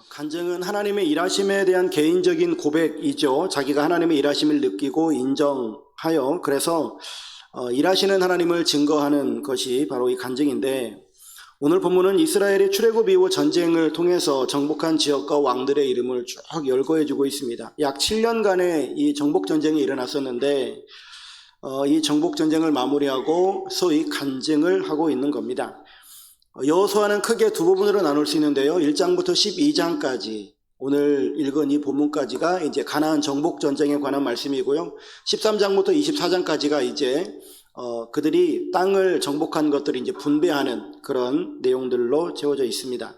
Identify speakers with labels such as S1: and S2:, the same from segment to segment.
S1: 간증은 하나님의 일하심에 대한 개인적인 고백이죠. 자기가 하나님의 일하심을 느끼고 인정하여 그래서 일하시는 하나님을 증거하는 것이 바로 이 간증인데, 오늘 본문은 이스라엘의 출애굽 이후 전쟁을 통해서 정복한 지역과 왕들의 이름을 쭉 열거해주고 있습니다. 약 7년간의 이 정복 전쟁이 일어났었는데 이 정복 전쟁을 마무리하고 소위 간증을 하고 있는 겁니다. 여호수아는 크게 두 부분으로 나눌 수 있는데요. 1장부터 12장까지 오늘 읽은 이 본문까지가 이제 가나안 정복 전쟁에 관한 말씀이고요. 13장부터 24장까지가 이제 그들이 땅을 정복한 것들을 이제 분배하는 그런 내용들로 채워져 있습니다.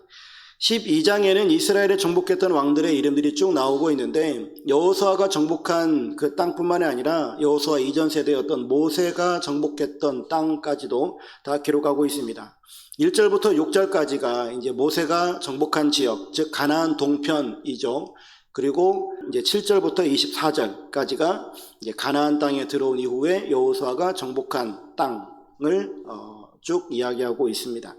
S1: 12장에는 이스라엘에 정복했던 왕들의 이름들이 쭉 나오고 있는데, 여호수아가 정복한 그 땅뿐만이 아니라 여호수아 이전 세대였던 모세가 정복했던 땅까지도 다 기록하고 있습니다. 1절부터 6절까지가 이제 모세가 정복한 지역, 즉 가나안 동편이죠. 그리고 이제 7절부터 24절까지가 이제 가나안 땅에 들어온 이후에 여호수아가 정복한 땅을 쭉 이야기하고 있습니다.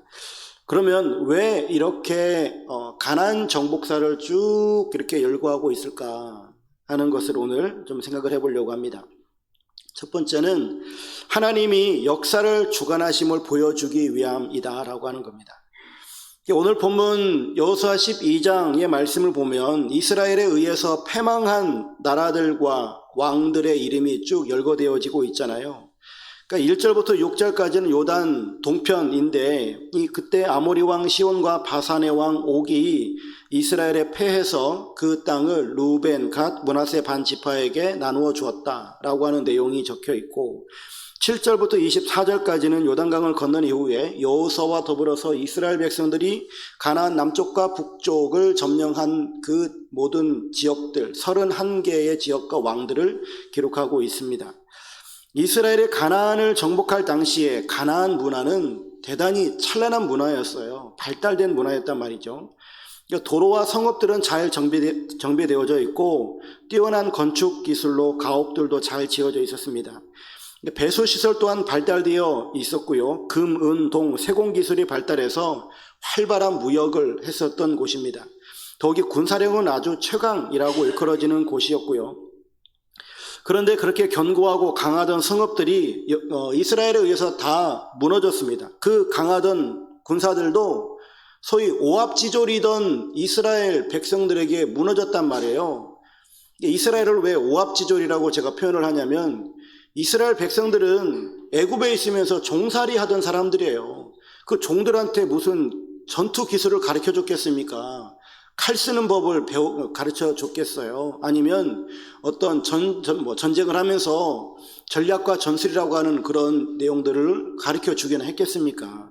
S1: 그러면 왜 이렇게 가나안 정복사를 쭉 이렇게 열거하고 있을까 하는 것을 오늘 좀 생각을 해보려고 합니다. 첫 번째는 하나님이 역사를 주관하심을 보여주기 위함이다라고 하는 겁니다. 오늘 본문 여호수아 12장의 말씀을 보면 이스라엘에 의해서 패망한 나라들과 왕들의 이름이 쭉 열거되어지고 있잖아요. 그러니까 1절부터 6절까지는 요단 동편인데, 그때 아모리 왕 시온과 바산의 왕 옥이 이스라엘에 패해서 그 땅을 루벤, 갓, 므낫세 반 지파에게 나누어 주었다라고 하는 내용이 적혀 있고, 7절부터 24절까지는 요단강을 건넌 이후에 여호수아와 더불어서 이스라엘 백성들이 가나안 남쪽과 북쪽을 점령한 그 모든 지역들, 31개의 지역과 왕들을 기록하고 있습니다. 이스라엘이 가나안을 정복할 당시에 가나안 문화는 대단히 찬란한 문화였어요. 발달된 문화였단 말이죠. 도로와 성읍들은 잘 정비되어져 있고 뛰어난 건축 기술로 가옥들도 잘 지어져 있었습니다. 배수시설 또한 발달되어 있었고요. 금, 은, 동, 세공 기술이 발달해서 활발한 무역을 했었던 곳입니다. 더욱이 군사력은 아주 최강이라고 일컬어지는 곳이었고요. 그런데 그렇게 견고하고 강하던 성읍들이 이스라엘에 의해서 다 무너졌습니다. 그 강하던 군사들도 소위 오합지졸이던 이스라엘 백성들에게 무너졌단 말이에요. 이스라엘을 왜 오합지졸이라고 제가 표현을 하냐면, 이스라엘 백성들은 애굽에 있으면서 종살이 하던 사람들이에요. 그 종들한테 무슨 전투 기술을 가르쳐 줬겠습니까? 칼 쓰는 법을 가르쳐 줬겠어요? 아니면 어떤 전쟁을 하면서 전략과 전술이라고 하는 그런 내용들을 가르쳐 주기나 했겠습니까?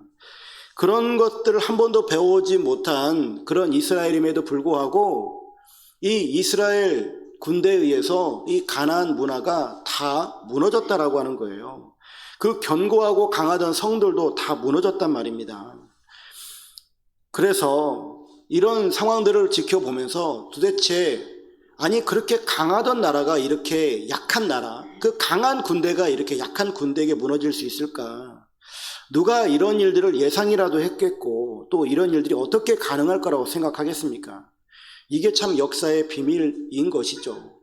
S1: 그런 것들을 한 번도 배워오지 못한 그런 이스라엘임에도 불구하고 이 이스라엘 군대에 의해서 이 가나안 문화가 다 무너졌다라고 하는 거예요. 그 견고하고 강하던 성들도 다 무너졌단 말입니다. 그래서 이런 상황들을 지켜보면서 도대체 아니 그렇게 강하던 나라가 이렇게 약한 나라, 그 강한 군대가 이렇게 약한 군대에게 무너질 수 있을까? 누가 이런 일들을 예상이라도 했겠고 또 이런 일들이 어떻게 가능할 거라고 생각하겠습니까? 이게 참 역사의 비밀인 것이죠.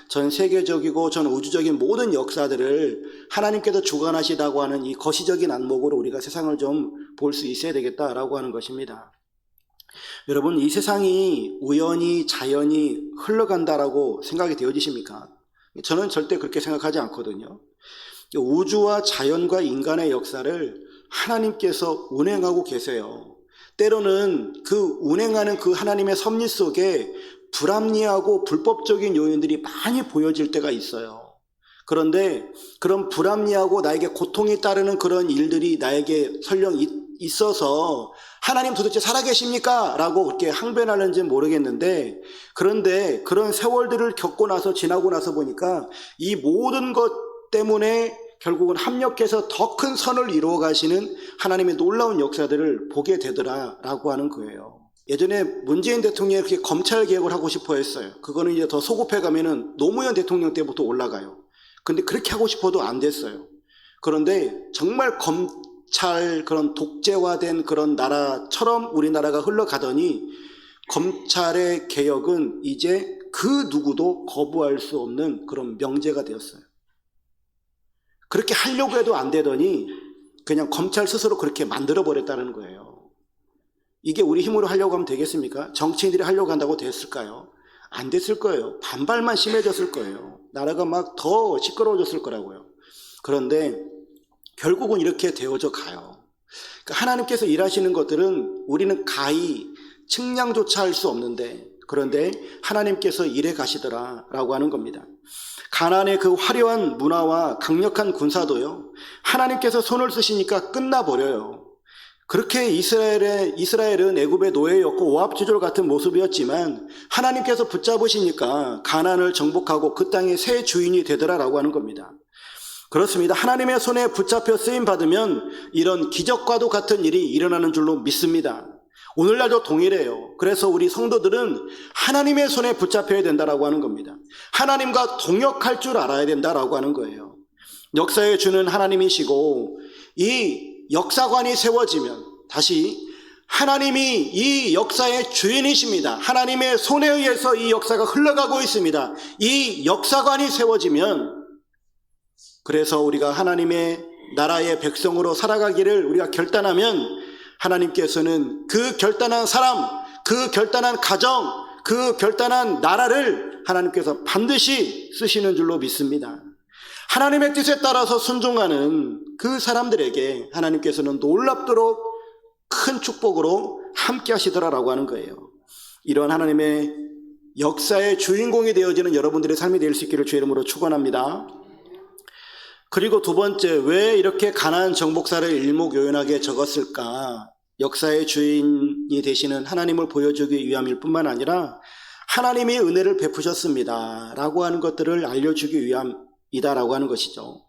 S1: 전 세계적이고 전 우주적인 모든 역사들을 하나님께서 주관하시다고 하는 이 거시적인 안목으로 우리가 세상을 좀 볼 수 있어야 되겠다라고 하는 것입니다. 여러분, 이 세상이 우연히 자연히 흘러간다라고 생각이 되어지십니까? 저는 절대 그렇게 생각하지 않거든요. 우주와 자연과 인간의 역사를 하나님께서 운행하고 계세요. 때로는 그 운행하는 그 하나님의 섭리 속에 불합리하고 불법적인 요인들이 많이 보여질 때가 있어요. 그런데 그런 불합리하고 나에게 고통이 따르는 그런 일들이 나에게 설령 있어서 하나님 도대체 살아계십니까? 라고 그렇게 항변하는지 모르겠는데, 그런데 그런 세월들을 겪고 나서 지나고 나서 보니까 이 모든 것 때문에 결국은 합력해서 더 큰 선을 이루어 가시는 하나님의 놀라운 역사들을 보게 되더라라고 하는 거예요. 예전에 문재인 대통령이 그렇게 검찰 개혁을 하고 싶어 했어요. 그거는 이제 더 소급해 가면은 노무현 대통령 때부터 올라가요. 근데 그렇게 하고 싶어도 안 됐어요. 그런데 정말 검찰 그런 독재화된 그런 나라처럼 우리나라가 흘러가더니 검찰의 개혁은 이제 그 누구도 거부할 수 없는 그런 명제가 되었어요. 그렇게 하려고 해도 안 되더니 그냥 검찰 스스로 그렇게 만들어버렸다는 거예요. 이게 우리 힘으로 하려고 하면 되겠습니까? 정치인들이 하려고 한다고 됐을까요? 안 됐을 거예요. 반발만 심해졌을 거예요. 나라가 막 더 시끄러워졌을 거라고요. 그런데 결국은 이렇게 되어져 가요. 그러니까 하나님께서 일하시는 것들은 우리는 가히 측량조차 할 수 없는데, 그런데 하나님께서 일해 가시더라라고 하는 겁니다. 가나안의 그 화려한 문화와 강력한 군사도요, 하나님께서 손을 쓰시니까 끝나버려요. 그렇게 이스라엘은 애굽의 노예였고 오합지졸 같은 모습이었지만 하나님께서 붙잡으시니까 가나안을 정복하고 그 땅의 새 주인이 되더라라고 하는 겁니다. 그렇습니다. 하나님의 손에 붙잡혀 쓰임 받으면 이런 기적과도 같은 일이 일어나는 줄로 믿습니다. 오늘날도 동일해요. 그래서 우리 성도들은 하나님의 손에 붙잡혀야 된다라고 하는 겁니다. 하나님과 동역할 줄 알아야 된다라고 하는 거예요. 역사의 주는 하나님이시고 이 역사관이 세워지면 다시 하나님이 이 역사의 주인이십니다. 하나님의 손에 의해서 이 역사가 흘러가고 있습니다. 이 역사관이 세워지면, 그래서 우리가 하나님의 나라의 백성으로 살아가기를 우리가 결단하면 하나님께서는 그 결단한 사람, 그 결단한 가정, 그 결단한 나라를 하나님께서 반드시 쓰시는 줄로 믿습니다. 하나님의 뜻에 따라서 순종하는 그 사람들에게 하나님께서는 놀랍도록 큰 축복으로 함께 하시더라라고 하는 거예요. 이러한 하나님의 역사의 주인공이 되어지는 여러분들의 삶이 될 수 있기를 주의 이름으로 축원합니다. 그리고 두 번째, 왜 이렇게 가나안 정복사를 일목요연하게 적었을까? 역사의 주인이 되시는 하나님을 보여주기 위함일 뿐만 아니라 하나님이 은혜를 베푸셨습니다 라고 하는 것들을 알려주기 위함이다라고 하는 것이죠.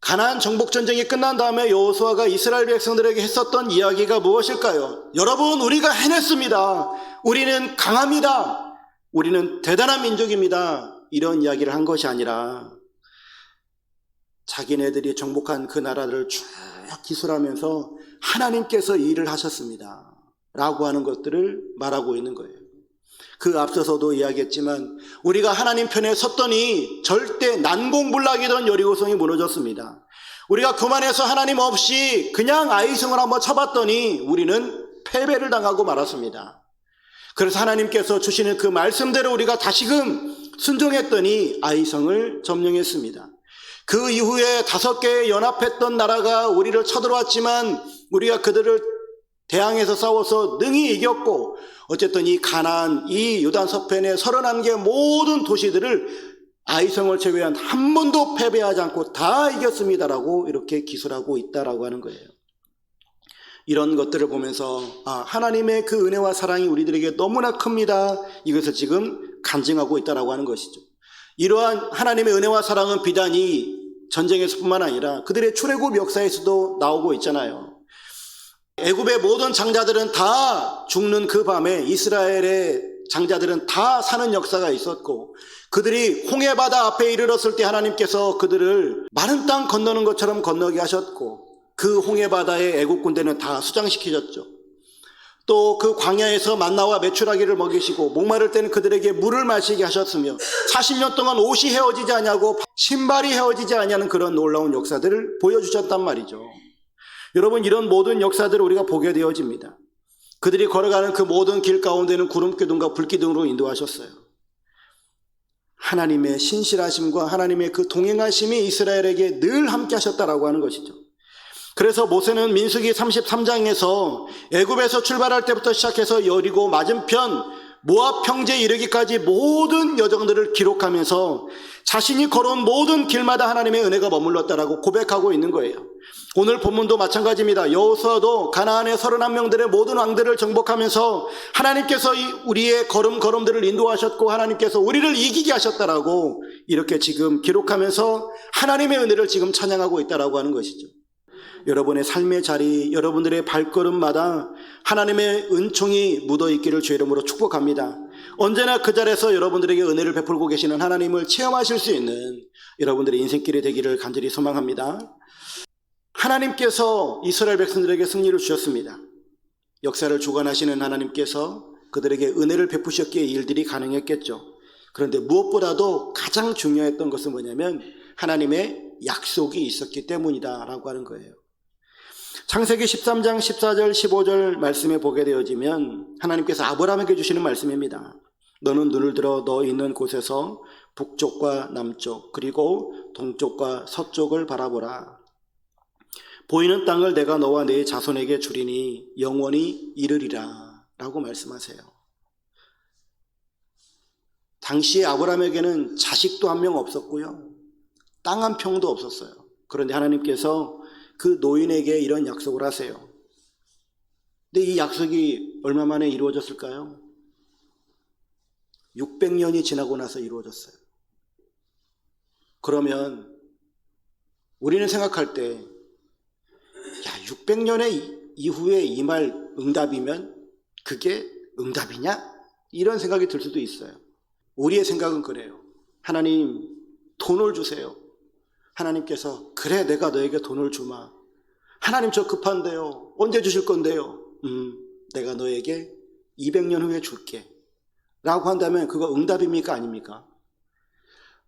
S1: 가나안 정복전쟁이 끝난 다음에 여호수아가 이스라엘 백성들에게 했었던 이야기가 무엇일까요? 여러분, 우리가 해냈습니다. 우리는 강합니다. 우리는 대단한 민족입니다. 이런 이야기를 한 것이 아니라 자기네들이 정복한 그 나라를 쭉 기술하면서 하나님께서 이 일을 하셨습니다 라고 하는 것들을 말하고 있는 거예요. 그 앞서서도 이야기했지만 우리가 하나님 편에 섰더니 절대 난공불락이던 여리고성이 무너졌습니다. 우리가 교만해서 하나님 없이 그냥 아이성을 한번 쳐봤더니 우리는 패배를 당하고 말았습니다. 그래서 하나님께서 주시는 그 말씀대로 우리가 다시금 순종했더니 아이성을 점령했습니다. 그 이후에 5개의 연합했던 나라가 우리를 쳐들어왔지만 우리가 그들을 대항해서 싸워서 능히 이겼고, 어쨌든 이 가나안, 이 요단 서편의 31개 모든 도시들을 아이성을 제외한 한 번도 패배하지 않고 다 이겼습니다라고 이렇게 기술하고 있다라고 하는 거예요. 이런 것들을 보면서 하나님의 그 은혜와 사랑이 우리들에게 너무나 큽니다. 이것을 지금 간증하고 있다라고 하는 것이죠. 이러한 하나님의 은혜와 사랑은 비단이 전쟁에서뿐만 아니라 그들의 출애굽 역사에서도 나오고 있잖아요. 애굽의 모든 장자들은 다 죽는 그 밤에 이스라엘의 장자들은 다 사는 역사가 있었고, 그들이 홍해바다 앞에 이르렀을 때 하나님께서 그들을 마른 땅 건너는 것처럼 건너게 하셨고, 그 홍해바다에 애굽 군대는 다 수장시키셨죠. 또 그 광야에서 만나와 메추라기를 먹이시고 목마를 때는 그들에게 물을 마시게 하셨으며 40년 동안 옷이 헤어지지 않냐고 신발이 헤어지지 않냐는 그런 놀라운 역사들을 보여주셨단 말이죠. 여러분, 이런 모든 역사들을 우리가 보게 되어집니다. 그들이 걸어가는 그 모든 길 가운데는 구름기둥과 불기둥으로 인도하셨어요. 하나님의 신실하심과 하나님의 그 동행하심이 이스라엘에게 늘 함께 하셨다라고 하는 것이죠. 그래서 모세는 민수기 33장에서 애굽에서 출발할 때부터 시작해서 여리고 맞은편 모압 평지에 이르기까지 모든 여정들을 기록하면서 자신이 걸어온 모든 길마다 하나님의 은혜가 머물렀다라고 고백하고 있는 거예요. 오늘 본문도 마찬가지입니다. 여호수아도 가나안의 31명들의 모든 왕들을 정복하면서 하나님께서 우리의 걸음걸음들을 인도하셨고 하나님께서 우리를 이기게 하셨다라고 이렇게 지금 기록하면서 하나님의 은혜를 지금 찬양하고 있다라고 하는 것이죠. 여러분의 삶의 자리, 여러분들의 발걸음마다 하나님의 은총이 묻어있기를 주의 이름으로 축복합니다. 언제나 그 자리에서 여러분들에게 은혜를 베풀고 계시는 하나님을 체험하실 수 있는 여러분들의 인생길이 되기를 간절히 소망합니다. 하나님께서 이스라엘 백성들에게 승리를 주셨습니다. 역사를 주관하시는 하나님께서 그들에게 은혜를 베푸셨기에 이 일들이 가능했겠죠. 그런데 무엇보다도 가장 중요했던 것은 뭐냐면 하나님의 약속이 있었기 때문이다라고 하는 거예요. 창세기 13장 14절 15절 말씀에 보게 되어지면 하나님께서 아브라함에게 주시는 말씀입니다. 너는 눈을 들어 너 있는 곳에서 북쪽과 남쪽 그리고 동쪽과 서쪽을 바라보라. 보이는 땅을 내가 너와 네 자손에게 주리니 영원히 이르리라 라고 말씀하세요. 당시에 아브라함에게는 자식도 한 명 없었고요, 땅 한 평도 없었어요. 그런데 하나님께서 그 노인에게 이런 약속을 하세요. 근데 이 약속이 얼마 만에 이루어졌을까요? 600년이 지나고 나서 이루어졌어요. 그러면 우리는 생각할 때 600년의 이후에 이 말 응답이면 그게 응답이냐? 이런 생각이 들 수도 있어요. 우리의 생각은 그래요. 하나님 돈을 주세요. 하나님께서 그래 내가 너에게 돈을 주마. 하나님 저 급한데요. 언제 주실 건데요? 내가 너에게 200년 후에 줄게 라고 한다면 그거 응답입니까? 아닙니까?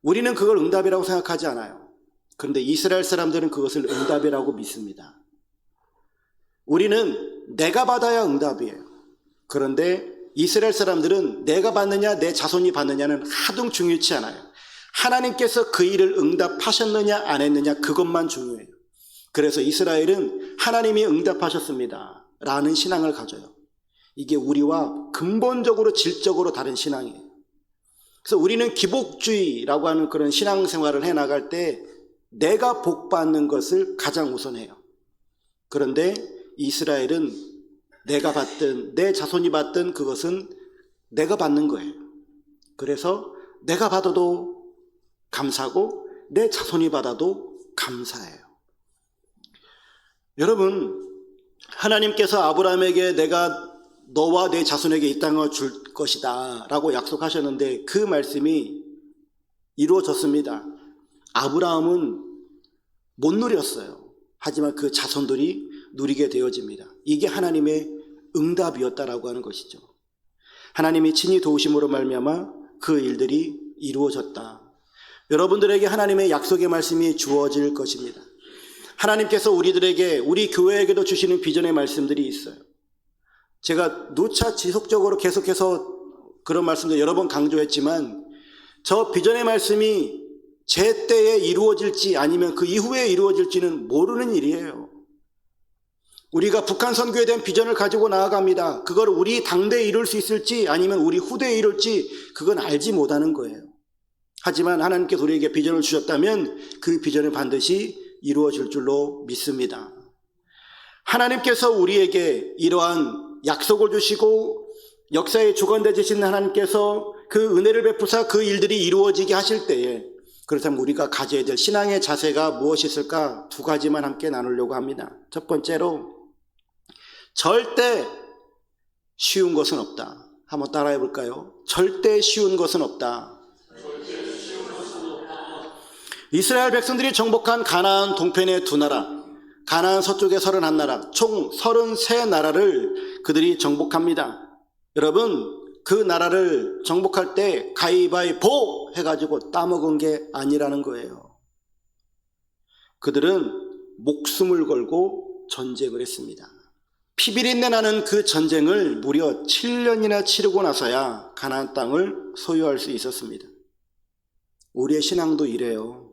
S1: 우리는 그걸 응답이라고 생각하지 않아요. 그런데 이스라엘 사람들은 그것을 응답이라고 믿습니다. 우리는 내가 받아야 응답이에요. 그런데 이스라엘 사람들은 내가 받느냐 내 자손이 받느냐는 하등 중요치 않아요. 하나님께서 그 일을 응답하셨느냐 안 했느냐 그것만 중요해요. 그래서 이스라엘은 하나님이 응답하셨습니다 라는 신앙을 가져요. 이게 우리와 근본적으로 질적으로 다른 신앙이에요. 그래서 우리는 기복주의라고 하는 그런 신앙생활을 해나갈 때 내가 복받는 것을 가장 우선해요. 그런데 이스라엘은 내가 받든 내 자손이 받든 그것은 내가 받는 거예요. 그래서 내가 받아도 감사하고 내 자손이 받아도 감사해요. 여러분, 하나님께서 아브라함에게 내가 너와 내 자손에게 이 땅을 줄 것이다 라고 약속하셨는데 그 말씀이 이루어졌습니다. 아브라함은 못 누렸어요. 하지만 그 자손들이 누리게 되어집니다. 이게 하나님의 응답이었다라고 하는 것이죠. 하나님이 친히 도우심으로 말미암아 그 일들이 이루어졌다. 여러분들에게 하나님의 약속의 말씀이 주어질 것입니다. 하나님께서 우리들에게, 우리 교회에게도 주시는 비전의 말씀들이 있어요. 제가 누차 지속적으로 계속해서 그런 말씀들 여러 번 강조했지만 저 비전의 말씀이 제 때에 이루어질지 아니면 그 이후에 이루어질지는 모르는 일이에요. 우리가 북한 선교에 대한 비전을 가지고 나아갑니다. 그걸 우리 당대에 이룰 수 있을지 아니면 우리 후대에 이룰지 그건 알지 못하는 거예요. 하지만 하나님께서 우리에게 비전을 주셨다면 그 비전은 반드시 이루어질 줄로 믿습니다. 하나님께서 우리에게 이러한 약속을 주시고 역사의 주관되시는 하나님께서 그 은혜를 베푸사 그 일들이 이루어지게 하실 때에 그렇다면 우리가 가져야 될 신앙의 자세가 무엇이 있을까? 두 가지만 함께 나누려고 합니다. 첫 번째로 절대 쉬운 것은 없다. 한번 따라해 볼까요? 절대 쉬운 것은 없다. 이스라엘 백성들이 정복한 가나안 동편의 두 나라, 가나안 서쪽의 31나라, 총 33나라를 그들이 정복합니다. 여러분, 그 나라를 정복할 때 가위바위보 해가지고 따먹은 게 아니라는 거예요. 그들은 목숨을 걸고 전쟁을 했습니다. 피비린내 나는 그 전쟁을 무려 7년이나 치르고 나서야 가나안 땅을 소유할 수 있었습니다. 우리의 신앙도 이래요.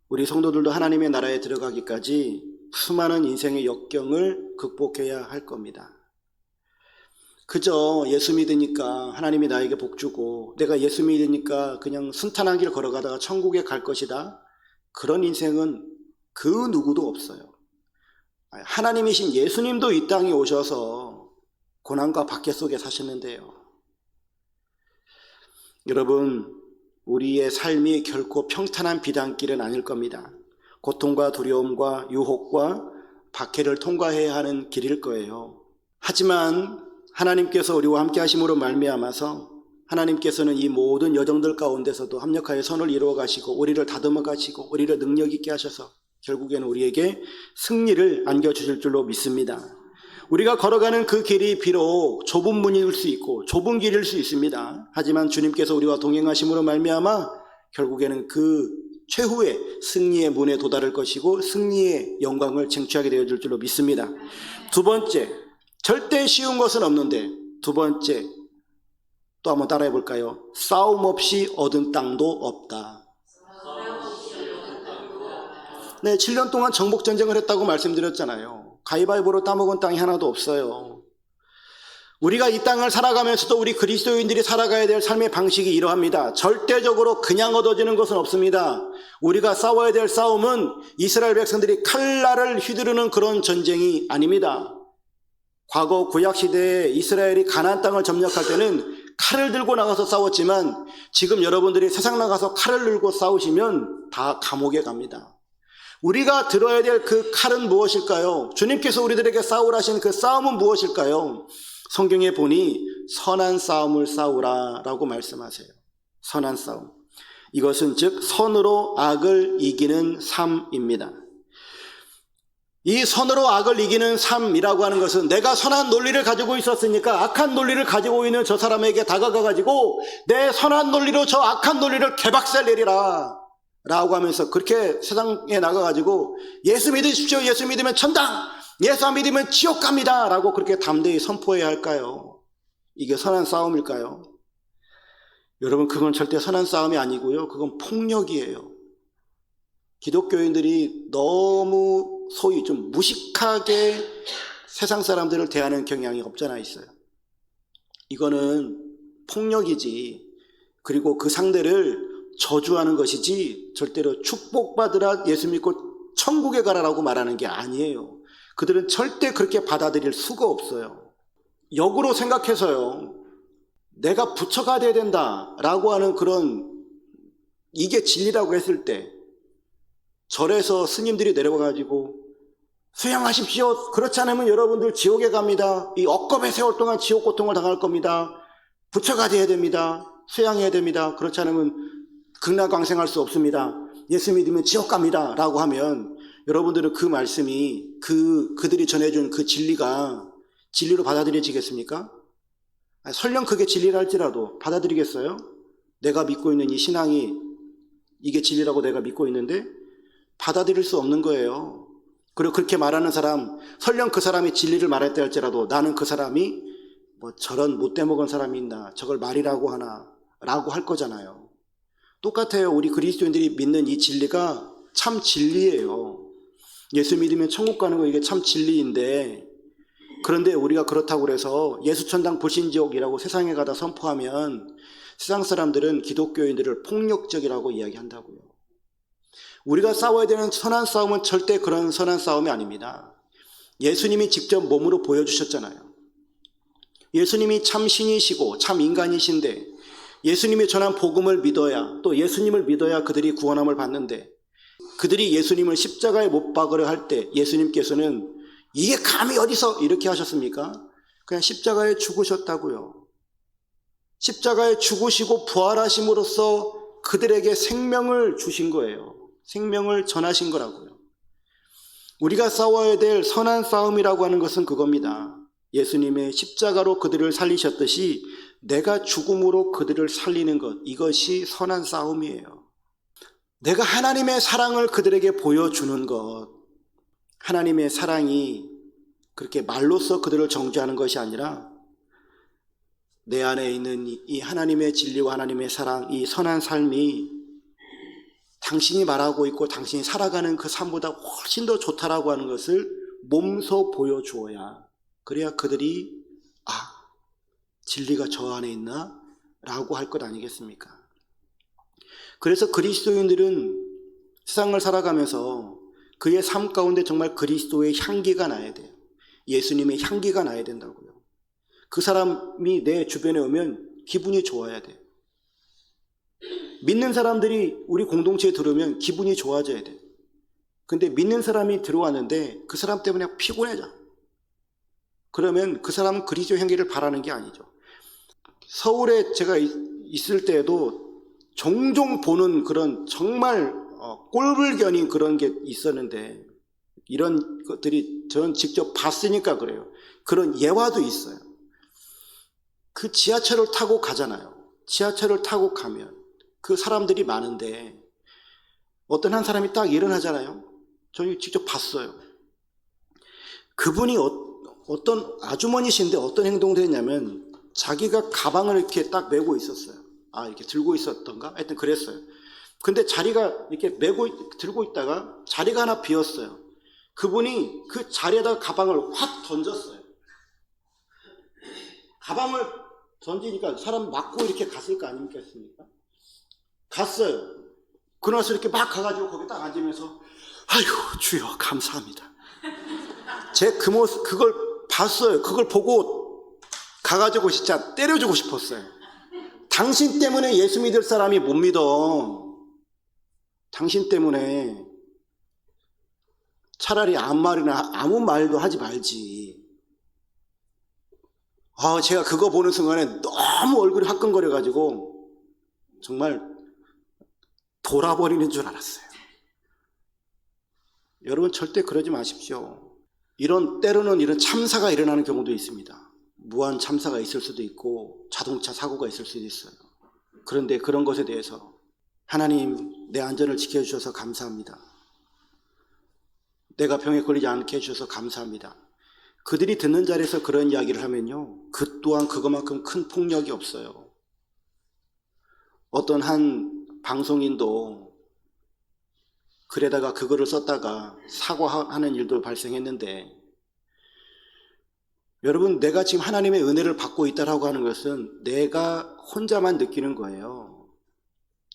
S1: 우리 성도들도 하나님의 나라에 들어가기까지 수많은 인생의 역경을 극복해야 할 겁니다. 그저 예수 믿으니까 하나님이 나에게 복 주고 내가 예수 믿으니까 그냥 순탄한 길 걸어가다가 천국에 갈 것이다. 그런 인생은 그 누구도 없어요. 하나님이신 예수님도 이 땅에 오셔서 고난과 박해 속에 사셨는데요. 여러분, 우리의 삶이 결코 평탄한 비단길은 아닐 겁니다. 고통과 두려움과 유혹과 박해를 통과해야 하는 길일 거예요. 하지만 하나님께서 우리와 함께 하심으로 말미암아서 하나님께서는 이 모든 여정들 가운데서도 합력하여 선을 이루어 가시고 우리를 다듬어 가시고 우리를 능력 있게 하셔서 결국에는 우리에게 승리를 안겨주실 줄로 믿습니다. 우리가 걸어가는 그 길이 비록 좁은 문일 수 있고 좁은 길일 수 있습니다. 하지만 주님께서 우리와 동행하심으로 말미암아 결국에는 그 최후의 승리의 문에 도달할 것이고 승리의 영광을 쟁취하게 되어질 줄로 믿습니다. 두 번째, 절대 쉬운 것은 없는데 두 번째, 또 한번 따라해 볼까요? 싸움 없이 얻은 땅도 없다. 네, 7년 동안 정복전쟁을 했다고 말씀드렸잖아요. 가위바위보로 따먹은 땅이 하나도 없어요. 우리가 이 땅을 살아가면서도 우리 그리스도인들이 살아가야 될 삶의 방식이 이러합니다. 절대적으로 그냥 얻어지는 것은 없습니다. 우리가 싸워야 될 싸움은 이스라엘 백성들이 칼날을 휘두르는 그런 전쟁이 아닙니다. 과거 구약시대에 이스라엘이 가나안 땅을 점령할 때는 칼을 들고 나가서 싸웠지만 지금 여러분들이 세상 나가서 칼을 들고 싸우시면 다 감옥에 갑니다. 우리가 들어야 될 그 칼은 무엇일까요? 주님께서 우리들에게 싸우라 하신 그 싸움은 무엇일까요? 성경에 보니 선한 싸움을 싸우라 라고 말씀하세요. 선한 싸움. 이것은 즉 선으로 악을 이기는 삶입니다. 이 선으로 악을 이기는 삶이라고 하는 것은 내가 선한 논리를 가지고 있었으니까 악한 논리를 가지고 있는 저 사람에게 다가가 가지고 내 선한 논리로 저 악한 논리를 개박살 내리라 라고 하면서 그렇게 세상에 나가가지고 예수 믿으십시오. 예수 믿으면 천당, 예수 안 믿으면 지옥 갑니다 라고 그렇게 담대히 선포해야 할까요? 이게 선한 싸움일까요? 여러분, 그건 절대 선한 싸움이 아니고요, 그건 폭력이에요. 기독교인들이 너무 소위 좀 무식하게 세상 사람들을 대하는 경향이 없잖아 있어요. 이거는 폭력이지, 그리고 그 상대를 저주하는 것이지 절대로 축복받으라, 예수 믿고 천국에 가라라고 말하는 게 아니에요. 그들은 절대 그렇게 받아들일 수가 없어요. 역으로 생각해서요, 내가 부처가 돼야 된다라고 하는 그런, 이게 진리라고 했을 때 절에서 스님들이 내려와가지고 수양하십시오, 그렇지 않으면 여러분들 지옥에 갑니다, 이 억겁의 세월 동안 지옥 고통을 당할 겁니다, 부처가 돼야 됩니다, 수양해야 됩니다, 그렇지 않으면 극락광생할 수 없습니다, 예수 믿으면 지옥 갑니다 라고 하면 여러분들은 그 말씀이 그들이 전해준 그 진리가 진리로 받아들여지겠습니까? 설령 그게 진리라 할지라도 받아들이겠어요? 내가 믿고 있는 이 신앙이 이게 진리라고 내가 믿고 있는데 받아들일 수 없는 거예요. 그리고 그렇게 말하는 사람, 설령 그 사람이 진리를 말했다 할지라도 나는 그 사람이 뭐 저런 못돼 먹은 사람이 있나, 저걸 말이라고 하나 라고 할 거잖아요. 똑같아요. 우리 그리스도인들이 믿는 이 진리가 참 진리예요. 예수 믿으면 천국 가는 거 이게 참 진리인데, 그런데 우리가 그렇다고 해서 예수천당 불신지옥이라고 세상에 가다 선포하면 세상 사람들은 기독교인들을 폭력적이라고 이야기한다고요. 우리가 싸워야 되는 선한 싸움은 절대 그런 선한 싸움이 아닙니다. 예수님이 직접 몸으로 보여주셨잖아요. 예수님이 참 신이시고 참 인간이신데 예수님이 전한 복음을 믿어야, 또 예수님을 믿어야 그들이 구원함을 받는데, 그들이 예수님을 십자가에 못 박으려 할 때 예수님께서는 이게 감히 어디서 이렇게 하셨습니까? 그냥 십자가에 죽으셨다고요. 십자가에 죽으시고 부활하심으로써 그들에게 생명을 주신 거예요. 생명을 전하신 거라고요. 우리가 싸워야 될 선한 싸움이라고 하는 것은 그겁니다. 예수님의 십자가로 그들을 살리셨듯이 내가 죽음으로 그들을 살리는 것, 이것이 선한 싸움이에요. 내가 하나님의 사랑을 그들에게 보여주는 것, 하나님의 사랑이 그렇게 말로써 그들을 정죄하는 것이 아니라 내 안에 있는 이 하나님의 진리와 하나님의 사랑, 이 선한 삶이 당신이 말하고 있고 당신이 살아가는 그 삶보다 훨씬 더 좋다라고 하는 것을 몸소 보여주어야, 그래야 그들이 진리가 저 안에 있나? 라고 할 것 아니겠습니까? 그래서 그리스도인들은 세상을 살아가면서 그의 삶 가운데 정말 그리스도의 향기가 나야 돼요. 예수님의 향기가 나야 된다고요. 그 사람이 내 주변에 오면 기분이 좋아야 돼요. 믿는 사람들이 우리 공동체에 들어오면 기분이 좋아져야 돼요. 근데 믿는 사람이 들어왔는데 그 사람 때문에 피곤해져. 그러면 그 사람은 그리스도 향기를 바라는 게 아니죠. 서울에 제가 있을 때에도 종종 보는 그런 정말 꼴불견인 그런 게 있었는데, 이런 것들이 저는 직접 봤으니까 그래요. 그런 예화도 있어요. 그 지하철을 타고 가잖아요. 지하철을 타고 가면 그 사람들이 많은데 어떤 한 사람이 딱 일어나잖아요. 저는 직접 봤어요. 그분이 어떤 아주머니신데 어떤 행동을 했냐면 자기가 가방을 이렇게 딱 메고 있었어요. 이렇게 들고 있었던가? 하여튼 그랬어요. 근데 자리가 이렇게 들고 있다가 자리가 하나 비었어요. 그분이 그 자리에다가 가방을 확 던졌어요. 가방을 던지니까 사람 맞고 이렇게 갔을 거 아니겠습니까? 갔어요. 그러나서 이렇게 막 가가지고 거기 딱 앉으면서 아이고 주여 감사합니다. 제 그 모습 그걸 봤어요. 그걸 보고 가가지고 진짜 때려주고 싶었어요. 당신 때문에 예수 믿을 사람이 못 믿어. 당신 때문에 차라리 아무 말도 하지 말지. 제가 그거 보는 순간에 너무 얼굴이 화끈거려가지고 정말 돌아버리는 줄 알았어요. 여러분 절대 그러지 마십시오. 때로는 이런 참사가 일어나는 경우도 있습니다. 무한 참사가 있을 수도 있고 자동차 사고가 있을 수도 있어요. 그런데 그런 것에 대해서 하나님 내 안전을 지켜주셔서 감사합니다. 내가 병에 걸리지 않게 해주셔서 감사합니다. 그들이 듣는 자리에서 그런 이야기를 하면요, 그 또한 그것만큼 큰 폭력이 없어요. 어떤 한 방송인도 글에다가 그거를 썼다가 사과하는 일도 발생했는데, 여러분 내가 지금 하나님의 은혜를 받고 있다라고 하는 것은 내가 혼자만 느끼는 거예요.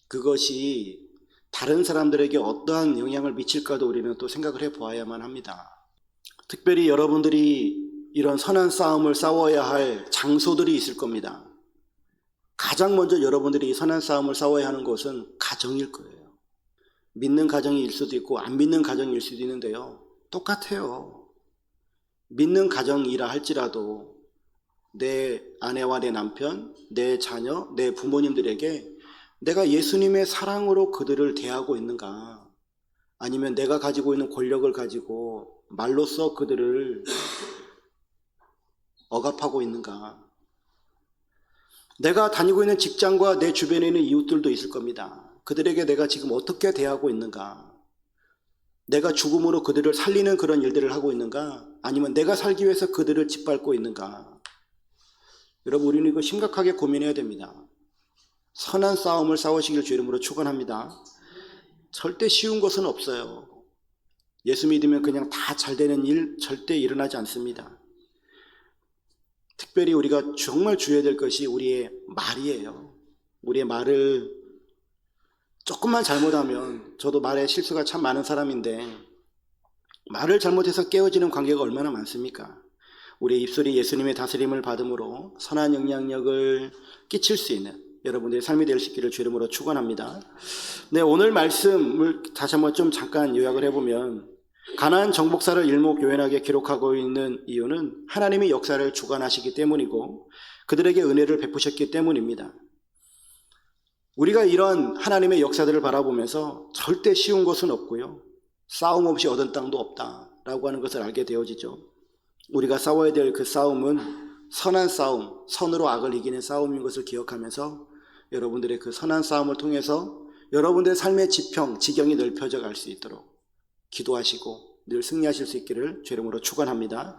S1: 그것이 다른 사람들에게 어떠한 영향을 미칠까도 우리는 또 생각을 해보아야만 합니다. 특별히 여러분들이 이런 선한 싸움을 싸워야 할 장소들이 있을 겁니다. 가장 먼저 여러분들이 선한 싸움을 싸워야 하는 곳은 가정일 거예요. 믿는 가정일 수도 있고 안 믿는 가정일 수도 있는데요, 똑같아요. 믿는 가정이라 할지라도 내 아내와 내 남편, 내 자녀, 내 부모님들에게 내가 예수님의 사랑으로 그들을 대하고 있는가, 아니면 내가 가지고 있는 권력을 가지고 말로써 그들을 억압하고 있는가. 내가 다니고 있는 직장과 내 주변에 있는 이웃들도 있을 겁니다. 그들에게 내가 지금 어떻게 대하고 있는가. 내가 죽음으로 그들을 살리는 그런 일들을 하고 있는가, 아니면 내가 살기 위해서 그들을 짓밟고 있는가. 여러분 우리는 이거 심각하게 고민해야 됩니다. 선한 싸움을 싸우시길 주 이름으로 축원합니다. 절대 쉬운 것은 없어요. 예수 믿으면 그냥 다 잘 되는 일 절대 일어나지 않습니다. 특별히 우리가 정말 주의해야 될 것이 우리의 말이에요. 우리의 말을 조금만 잘못하면, 저도 말에 실수가 참 많은 사람인데 말을 잘못해서 깨어지는 관계가 얼마나 많습니까? 우리의 입술이 예수님의 다스림을 받음으로 선한 영향력을 끼칠 수 있는 여러분들의 삶이 될 수 있기를 주 이름으로 축원합니다. 네, 오늘 말씀을 다시 한번 좀 잠깐 요약을 해보면, 가나안 정복사를 일목요연하게 기록하고 있는 이유는 하나님이 역사를 주관하시기 때문이고 그들에게 은혜를 베푸셨기 때문입니다. 우리가 이런 하나님의 역사들을 바라보면서 절대 쉬운 것은 없고요, 싸움 없이 얻은 땅도 없다라고 하는 것을 알게 되어지죠. 우리가 싸워야 될 그 싸움은 선한 싸움, 선으로 악을 이기는 싸움인 것을 기억하면서 여러분들의 그 선한 싸움을 통해서 여러분들의 삶의 지경이 넓혀져 갈 수 있도록 기도하시고 늘 승리하실 수 있기를 주 이름으로 축원합니다.